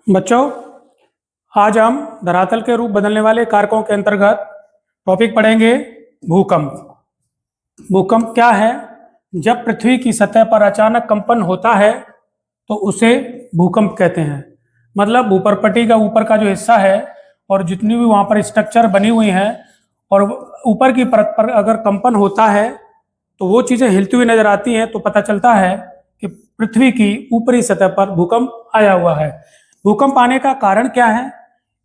बच्चों, आज हम धरातल के रूप बदलने वाले कारकों के अंतर्गत टॉपिक पढ़ेंगे भूकंप। भूकंप क्या है? जब पृथ्वी की सतह पर अचानक कंपन होता है तो उसे भूकंप कहते हैं। मतलब भूपर्पटी का ऊपर का जो हिस्सा है और जितनी भी वहाँ पर स्ट्रक्चर बनी हुई हैं और ऊपर की परत पर अगर कंपन होता है तो वो चीज़ें हिलती हुई नजर आती हैं, तो पता चलता है कि पृथ्वी की ऊपरी सतह पर भूकंप आया हुआ है। भूकंप आने का कारण क्या है?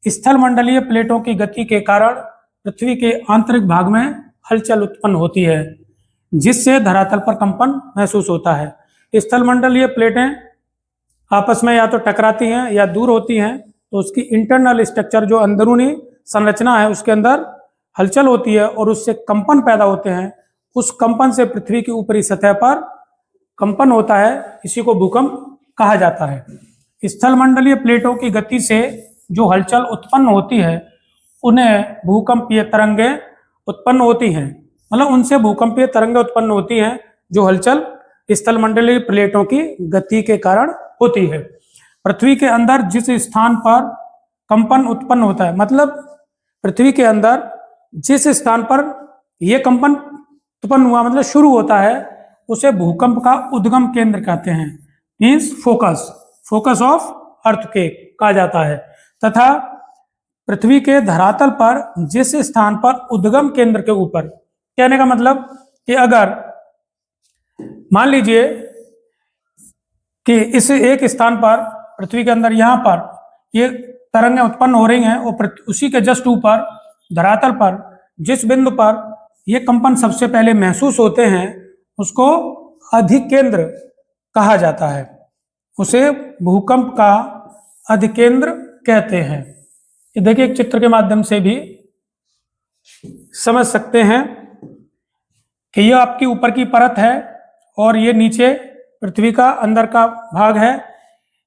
स्थल मंडलीय प्लेटों की गति के कारण पृथ्वी के आंतरिक भाग में हलचल उत्पन्न होती है, जिससे धरातल पर कंपन महसूस होता है। स्थल मंडलीय प्लेटें आपस में या तो टकराती हैं या दूर होती हैं, तो उसकी इंटरनल स्ट्रक्चर, जो अंदरूनी संरचना है, उसके अंदर हलचल होती है और उससे कंपन पैदा होते हैं। उस कंपन से पृथ्वी की ऊपरी सतह पर कंपन होता है, इसी को भूकंप कहा जाता है। स्थल मंडलीय प्लेटों की गति से जो हलचल उत्पन्न होती है उन्हें भूकंपीय तरंगें उत्पन्न होती हैं। मतलब उनसे भूकंपीय तरंगें उत्पन्न होती हैं जो हलचल स्थल मंडलीय प्लेटों की गति के कारण होती है। पृथ्वी के अंदर जिस स्थान पर कंपन उत्पन्न होता है, मतलब पृथ्वी के अंदर जिस स्थान पर यह कंपन उत्पन्न हुआ, मतलब शुरू होता है, उसे भूकंप का उद्गम केंद्र कहते हैं। मीन्स फोकस ऑफ अर्थक्वेक कहा जाता है। तथा पृथ्वी के धरातल पर जिस स्थान पर उद्गम केंद्र के ऊपर, कहने का मतलब कि अगर मान लीजिए कि इस एक स्थान पर पृथ्वी के अंदर यहाँ पर ये तरंगें उत्पन्न हो रही हैं और उसी के जस्ट ऊपर धरातल पर जिस बिंदु पर ये कंपन सबसे पहले महसूस होते हैं उसको अधिकेंद्र कहा जाता है। उसे भूकंप का अधिकेंद्र कहते हैं। ये देखिए, एक चित्र के माध्यम से भी समझ सकते हैं कि यह आपकी ऊपर की परत है और ये नीचे पृथ्वी का अंदर का भाग है।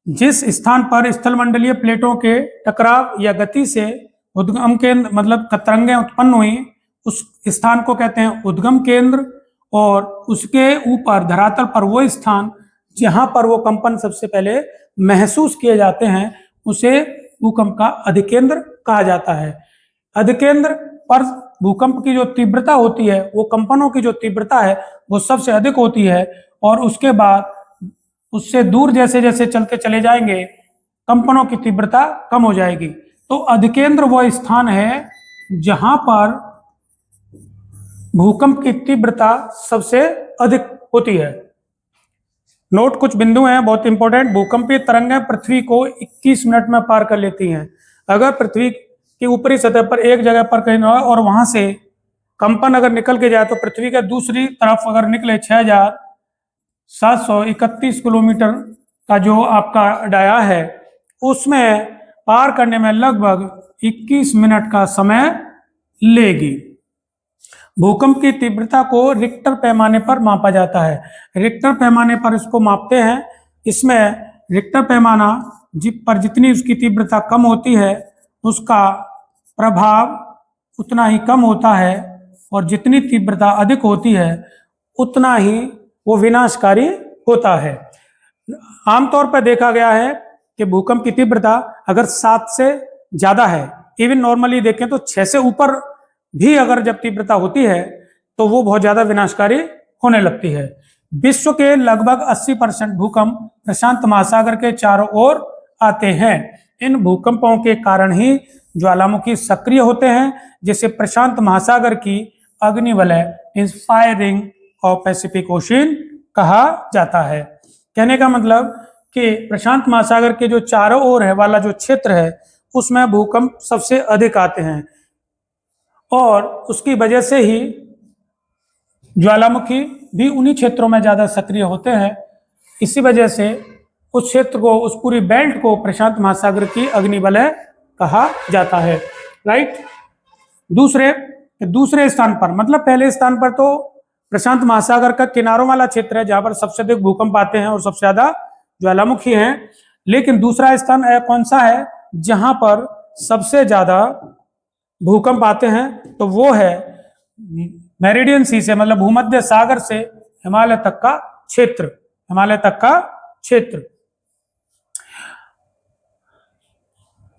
जिस स्थान पर स्थल मंडलीय प्लेटों के टकराव या गति से उद्गम केंद्र, मतलब तरंगें उत्पन्न हुई, उस स्थान को कहते हैं उद्गम केंद्र। और उसके ऊपर धरातल पर वो स्थान जहां पर वो कंपन सबसे पहले महसूस किए जाते हैं उसे भूकंप का अधिकेंद्र कहा जाता है। अधिकेंद्र पर भूकंप की जो तीव्रता होती है, वो कंपनों की जो तीव्रता है वो सबसे अधिक होती है और उसके बाद उससे दूर जैसे जैसे चलते चले जाएंगे कंपनों की तीव्रता कम हो जाएगी। तो अधिकेंद्र वो स्थान है जहां पर भूकंप की तीव्रता सबसे अधिक होती है। नोट, कुछ बिंदु हैं बहुत इंपॉर्टेंट। भूकंपीय तरंगें पृथ्वी को 21 मिनट में पार कर लेती हैं। अगर पृथ्वी की ऊपरी सतह पर एक जगह पर कहीं और वहां से कंपन अगर निकल के जाए तो पृथ्वी के दूसरी तरफ अगर निकले 6731 किलोमीटर का जो आपका डाया है, उसमें पार करने में लगभग 21 मिनट का समय लेगी। भूकंप की तीव्रता को रिक्टर पैमाने पर मापा जाता है। रिक्टर पैमाने पर इसको मापते हैं। इसमें रिक्टर पैमाना पर जितनी उसकी तीव्रता कम होती है उसका प्रभाव उतना ही कम होता है और जितनी तीव्रता अधिक होती है उतना ही वो विनाशकारी होता है। आमतौर पर देखा गया है कि भूकंप की तीव्रता अगर 7 से ज्यादा है, इवन नॉर्मली देखें तो 6 से ऊपर भी अगर जब तीव्रता होती है तो वो बहुत ज्यादा विनाशकारी होने लगती है। विश्व के लगभग 80% भूकंप प्रशांत महासागर के चारों ओर आते हैं। इन भूकंपों के कारण ही ज्वालामुखी सक्रिय होते हैं, जिसे प्रशांत महासागर की अग्निवलय is firing of Pacific Ocean कहा जाता है। कहने का मतलब कि प्रशांत महासागर के जो चारों ओर है वाला जो क्षेत्र है उसमें भूकंप सबसे अधिक आते हैं और उसकी वजह से ही ज्वालामुखी भी उन्हीं क्षेत्रों में ज्यादा सक्रिय होते हैं। इसी वजह से उस क्षेत्र को, उस पूरी बेल्ट को प्रशांत महासागर की अग्निवलय कहा जाता है। राइट। दूसरे स्थान पर, मतलब पहले स्थान पर तो प्रशांत महासागर का किनारों वाला क्षेत्र है जहां पर सबसे अधिक भूकंप आते हैं और सबसे ज्यादा ज्वालामुखी हैं। लेकिन दूसरा स्थान कौन सा है जहां पर सबसे ज्यादा भूकंप आते हैं? तो वो है मेरिडियन सी से, मतलब भूमध्य सागर से हिमालय तक का क्षेत्र।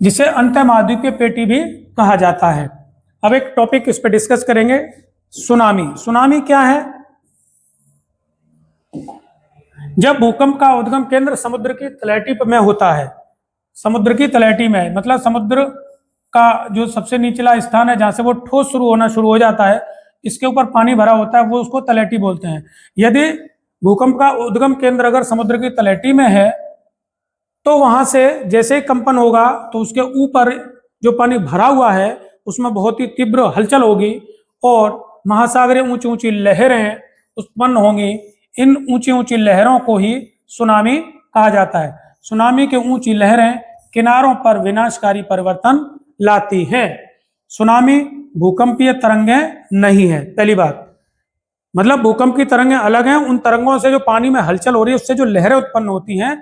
जिसे अंतर्महाद्वीपीय पेटी भी कहा जाता है। अब एक टॉपिक इस पर डिस्कस करेंगे, सुनामी। सुनामी क्या है? जब भूकंप का उद्गम केंद्र समुद्र की तलहटी में होता है, समुद्र की तलहटी में, मतलब समुद्र का जो सबसे निचला स्थान है जहां से वो ठोस शुरू हो जाता है, इसके ऊपर पानी भरा होता है, वो उसको तलहटी बोलते हैं। यदि भूकंप का उद्गम केंद्र अगर समुद्र की तलहटी में है तो वहां से जैसे ही कंपन होगा तो उसके ऊपर जो पानी भरा हुआ है उसमें बहुत ही तीव्र हलचल होगी और महासागरीय ऊंची ऊंची लहरें उत्पन्न होंगी। इन ऊंची ऊंची लहरों को ही सुनामी कहा जाता है। सुनामी की ऊंची लहरें किनारों पर विनाशकारी परिवर्तन लाती हैं। सुनामी भूकंपीय तरंगें नहीं है, पहली बात। मतलब भूकंप की तरंगें अलग हैं, उन तरंगों से जो पानी में हलचल हो रही है उससे जो लहरें उत्पन्न होती हैं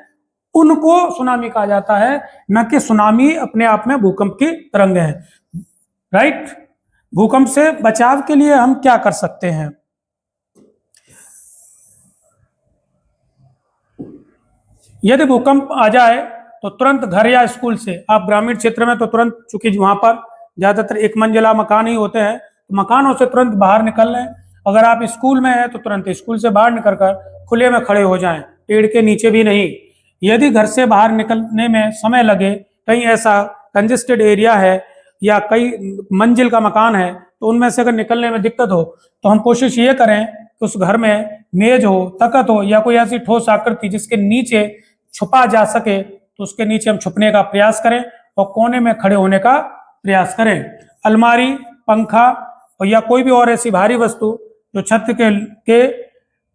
उनको सुनामी कहा जाता है, न कि सुनामी अपने आप में भूकंप की तरंगें हैं। राइट। भूकंप से बचाव के लिए हम क्या कर सकते हैं? यदि भूकंप आ जाए तो तुरंत घर या स्कूल से, आप ग्रामीण क्षेत्र में तो तुरंत, चूंकि वहां पर ज्यादातर एक मंजिला मकान ही होते हैं, तो मकानों से तुरंत बाहर निकल लें। अगर आप स्कूल में हैं तो तुरंत स्कूल से बाहर निकलकर खुले में खड़े हो जाएं, पेड़ के नीचे भी नहीं। यदि घर से बाहर निकलने में समय लगे, कहीं ऐसा कंजेस्टेड एरिया है या कई मंजिल का मकान है, तो उनमें से अगर निकलने में दिक्कत हो तो हम कोशिश ये करें कि उस घर में मेज हो, तख्त हो या कोई ऐसी ठोस आकृति जिसके नीचे छुपा जा सके तो उसके नीचे हम छुपने का प्रयास करें और कोने में खड़े होने का प्रयास करें। अलमारी, पंखा और या कोई भी और ऐसी भारी वस्तु जो के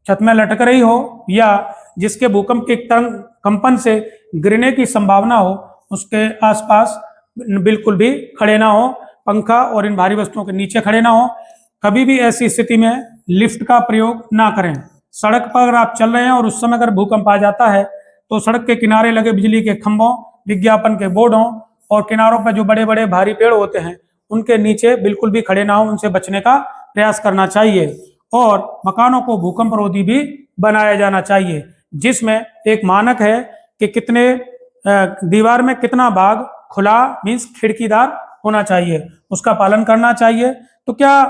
छत में लटक रही हो या जिसके भूकंप के कंपन से गिरने की संभावना हो, उसके आसपास बिल्कुल भी खड़े ना हो। पंखा और इन भारी वस्तुओं के नीचे खड़े ना हो। कभी भी ऐसी स्थिति में लिफ्ट का प्रयोग ना करें। सड़क पर अगर आप चल रहे हैं और उस समय अगर भूकंप आ जाता है तो सड़क के किनारे लगे बिजली के खंभों, विज्ञापन के बोर्डों और किनारों पर जो बड़े बड़े भारी पेड़ होते हैं उनके नीचे बिल्कुल भी खड़े ना हो, उनसे बचने का प्रयास करना चाहिए। और मकानों को भूकंप रोधी भी बनाया जाना चाहिए, जिसमें एक मानक है कि कितने दीवार में कितना भाग खुला मीन्स खिड़कीदार होना चाहिए, उसका पालन करना चाहिए। तो क्या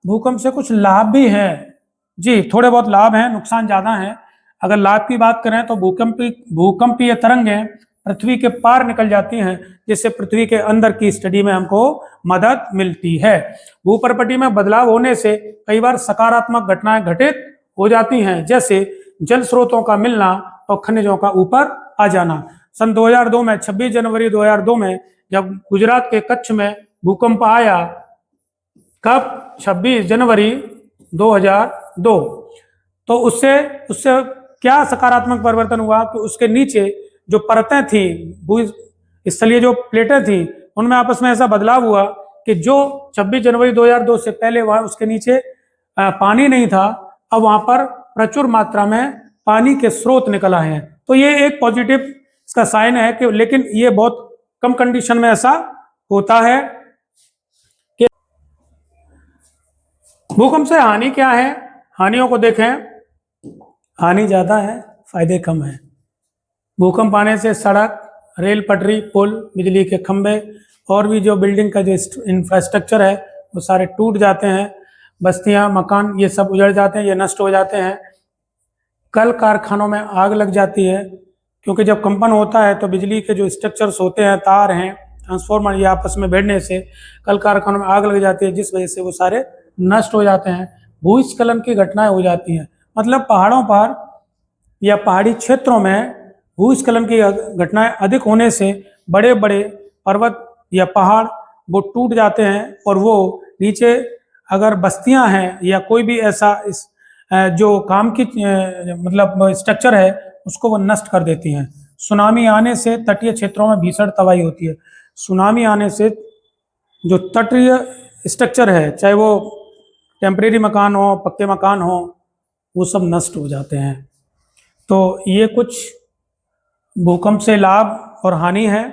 भूकंप से कुछ लाभ भी हैं? जी, थोड़े बहुत लाभ हैं, नुकसान ज्यादा हैं। अगर लाभ की बात करें तो भूकंपीय तरंगें पृथ्वी के पार निकल जाती हैं, जिससे पृथ्वी के अंदर की स्टडी में हमको मदद मिलती है। भूप्रपटी में बदलाव होने से कई बार सकारात्मक घटनाएं घटित हो जाती हैं, जैसे जल स्रोतों का मिलना और खनिजों का ऊपर आ जाना। सन 2002 में 26 जनवरी 2002 में जब गुजरात के कच्छ में भूकंप आया, कब? 26 जनवरी 2002। तो उससे उससे क्या सकारात्मक परिवर्तन हुआ कि उसके नीचे जो परतें थी, भूस्थलीय जो प्लेटें थी, उनमें आपस में ऐसा बदलाव हुआ कि जो 26 जनवरी 2002 से पहले वहां उसके नीचे पानी नहीं था, अब वहां पर प्रचुर मात्रा में पानी के स्रोत निकल आए हैं। तो ये एक पॉजिटिव इसका साइन है कि, लेकिन ये बहुत कम कंडीशन में ऐसा होता है। कि भूकंप से हानि क्या है? हानियों को देखें। हानि ज्यादा है, फायदे कम है। भूकंप आने से सड़क, रेल पटरी, पुल, बिजली के खंभे और भी जो बिल्डिंग का जो इंफ्रास्ट्रक्चर है वो सारे टूट जाते हैं। बस्तियां, मकान, ये सब उजड़ जाते हैं, ये नष्ट हो जाते हैं। कल कारखानों में आग लग जाती है, क्योंकि जब कंपन होता है तो बिजली के जो स्ट्रक्चर्स होते हैं, तार हैं, ट्रांसफॉर्मर, ये आपस में भिड़ने से कल कारखानों में आग लग जाती है, जिस वजह से वो सारे नष्ट हो जाते हैं। भूस्खलन की घटनाएं हो जाती हैं, मतलब पहाड़ों पर या पहाड़ी क्षेत्रों में भूस्खलन की घटनाएं अधिक होने से बड़े बड़े पर्वत या पहाड़ वो टूट जाते हैं और वो नीचे अगर बस्तियां हैं या कोई भी ऐसा जो काम की मतलब स्ट्रक्चर है उसको वो नष्ट कर देती हैं। सुनामी आने से तटीय क्षेत्रों में भीषण तबाही होती है। सुनामी आने से जो तटीय स्ट्रक्चर है, चाहे वो टेम्परेरी मकान हो, पक्के मकान हो, वो सब नष्ट हो जाते हैं। तो ये कुछ भूकंप से लाभ और हानि है,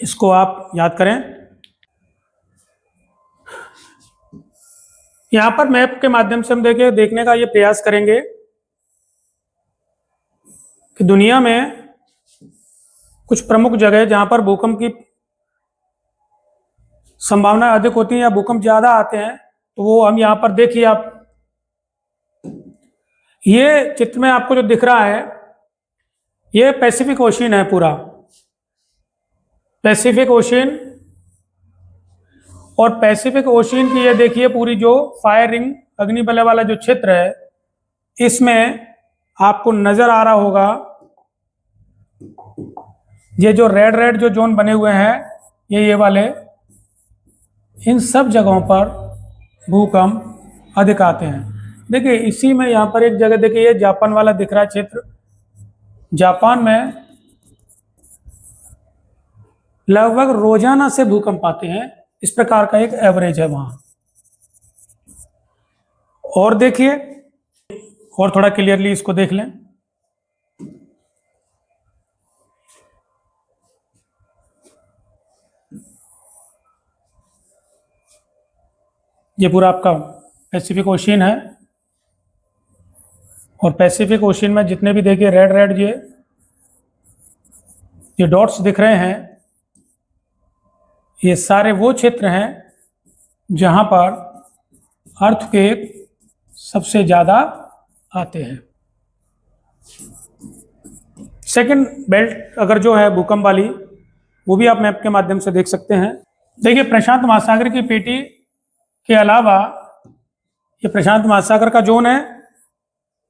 इसको आप याद करें। यहां पर मैप के माध्यम से हम देखने का ये प्रयास करेंगे कि दुनिया में कुछ प्रमुख जगह जहां पर भूकंप की संभावना अधिक होती है या भूकंप ज्यादा आते हैं, तो वो हम यहाँ पर देखिए। आप ये चित्र में आपको जो दिख रहा है, ये पैसिफिक ओशियन है पूरा, पैसिफिक ओशियन। और पैसिफिक ओशियन की ये देखिए पूरी जो फायर रिंग अग्निबलय वाला जो क्षेत्र है, इसमें आपको नजर आ रहा होगा ये जो रेड रेड जो जोन बने हुए हैं, ये वाले, इन सब जगहों पर भूकंप अधिक आते हैं। देखिए इसी में यहाँ पर एक जगह देखिए, ये जापान वाला दिख रहा है क्षेत्र। जापान में लगभग रोजाना से भूकंप आते हैं, इस प्रकार का एक एवरेज है वहां। और देखिए, और थोड़ा क्लियरली इसको देख लें। ये पूरा आपका पैसिफिक ओशियन है, और पैसिफिक ओशियन में जितने भी देखिए रेड रेड ये डॉट्स दिख रहे हैं, ये सारे वो क्षेत्र हैं जहां पर अर्थक्वेक सबसे ज़्यादा आते हैं। सेकंड बेल्ट अगर जो है भूकंप वाली, वो भी आप मैप के माध्यम से देख सकते हैं। देखिए प्रशांत महासागर की पेटी के अलावा ये प्रशांत महासागर का जोन है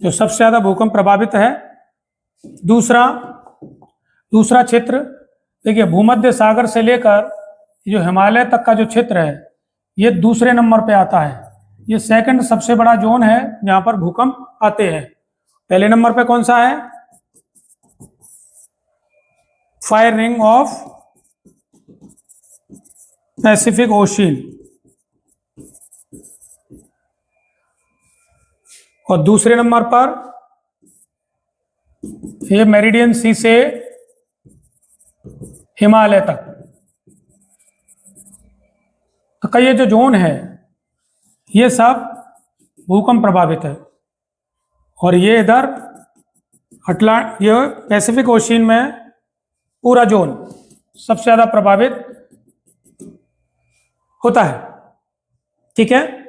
जो सबसे ज़्यादा भूकंप प्रभावित है। दूसरा क्षेत्र देखिए, भूमध्य सागर से लेकर जो हिमालय तक का जो क्षेत्र है, ये दूसरे नंबर पे आता है। ये सेकंड सबसे बड़ा जोन है जहां पर भूकंप आते हैं। पहले नंबर पे कौन सा है? Fire ring of Pacific ocean, और दूसरे नंबर पर ये मेरिडियन सी से हिमालय तक का ये जो जोन है, ये सब भूकंप प्रभावित है। और ये इधर ये पैसिफिक ओशियन में पूरा जोन सबसे ज्यादा प्रभावित होता है। ठीक है।